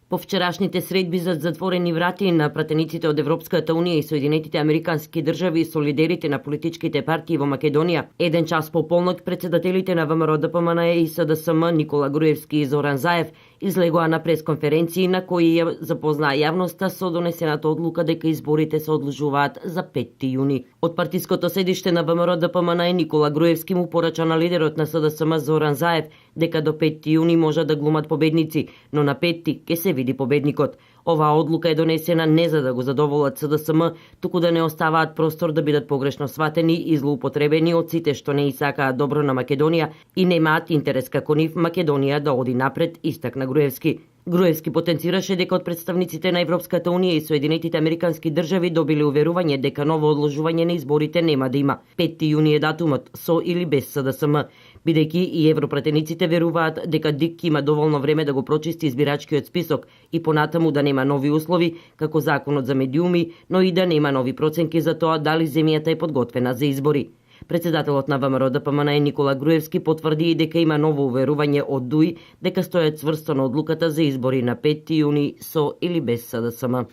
По вчерашните средби за затворени врати на пратениците од Европската Унија и Соединетите Американски држави со лидерите на политичките партии во Македонија, еден час по полноќ председателите на ВМРО ДПМН и СДСМ Никола Груевски и Зоран Заев излегоа на пресконференции на кои ја запознаа јавноста со донесената одлука дека изборите се одложуваат за 5 јуни. Од партиското седиште на ВМРО ДПМН Никола Груевски му порача на лидерот на СДСМ Зоран Заев дека до 5 јуни може да глумат победници, но на 5 ќе се види победникот. Оваа одлука е донесена не за да го задоволат СДСМ, туку да не оставаат простор да бидат погрешно сватени и злоупотребени од сите што не исакаат добро на Македонија и немаат интерес како нив Македонија да оди напред, истакна Груевски. Груевски потенцираше дека од представниците на Европската Унија и Соединетите Американски држави добиле уверување дека ново одложување на изборите нема да има. 5 јуни е датумот, со или без СДСМ, бидејќи и европратениците веруваат дека ДИК има доволно време да го прочисти избирачкиот список и понатаму да нема нови услови, како законот за медиуми, но и да нема нови проценки за тоа дали земјата е подготвена за избори. Председателот на ВМРО ДПМН Никола Груевски потврди и дека има ново уверување од ДУИ дека стојат цврсто на одлуката за избори на 5 јуни со или без СДСМ.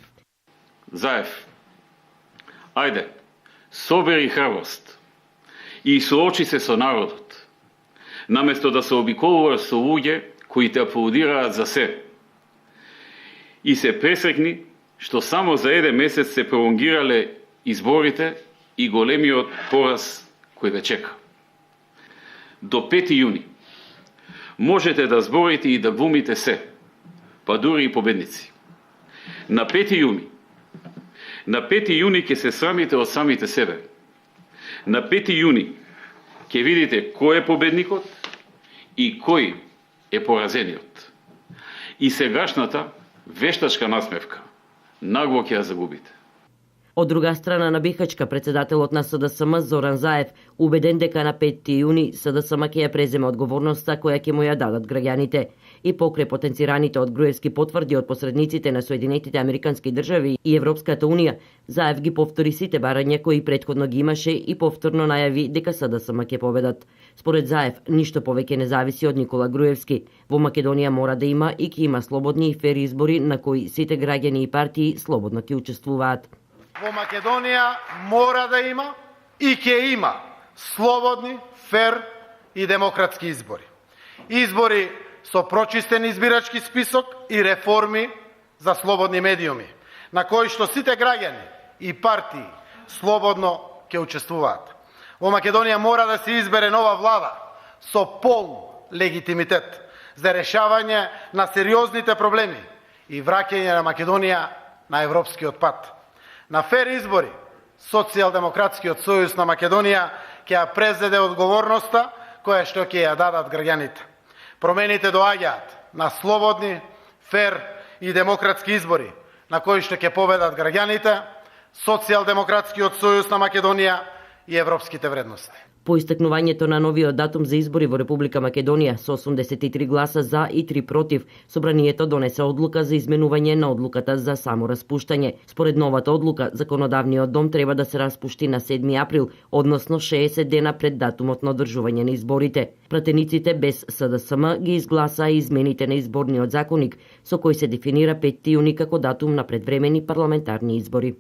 Заев, ајде, собери храброст и соочи се со народот, наместо да се обиколуваш со луѓе кои те аплодираат за се. И се пресрекни што само за еден месец се пролонгирале изборите и големиот пораз кој ве чека. До 5 јуни можете да зборите и да глумите се, па дури и победници. На 5 јуни ќе се срамите од самите себе. На 5 јуни ќе видите кој е победникот и кој е поразениот. И сегашната вештачка насмевка нагло ќе ја загубите. Од друга страна на Бихачка, председателот на СДСМ Зоран Заев убеден дека на 5 јуни СДСМ ќе ја преземе одговорноста која ќе му ја дадат граѓаните. И покрај потенцираните од Груевски потврди од посредниците на Соединетите Американски држави и Европската Унија, Заев ги повтори сите барања кои претходно ги имаше и повторно најави дека СДСМ ќе победат. Според Заев, ништо повеќе не зависи од Никола Груевски. Во Македонија мора да има и ќе има слободни и фер избори на кои сите граѓани и партии слободно ќе учествуваат. Во Македонија мора да има и ќе има слободни, фер и демократски избори. Избори со прочистен избирачки список и реформи за слободни медиуми, на кои што сите граѓани и партии слободно ќе учествуваат. Во Македонија мора да се избере нова влада со полн легитимитет за решавање на сериозните проблеми и враќање на Македонија на европскиот пат. На фер избори, Социјалдемократскиот сојуз на Македонија ќе ја презеде одговорноста која што ќе ја дадат граѓаните. Промените доаѓаат на слободни, фер и демократски избори, на кои што ќе победат граѓаните, Социјалдемократскиот сојуз на Македонија и европските вредности. По истакнувањето на новиот датум за избори во Република Македонија со 83 гласа за и 3 против, собранието донесе одлука за изменување на одлуката за само распуштање. Според новата одлука, законодавниот дом треба да се распушти на 7 април, односно 60 дена пред датумот на одржување на изборите. Пратениците без СДСМ ги изгласаа измените на изборниот законник, со кој се дефинира 5 јуни како датум на предвремени парламентарни избори.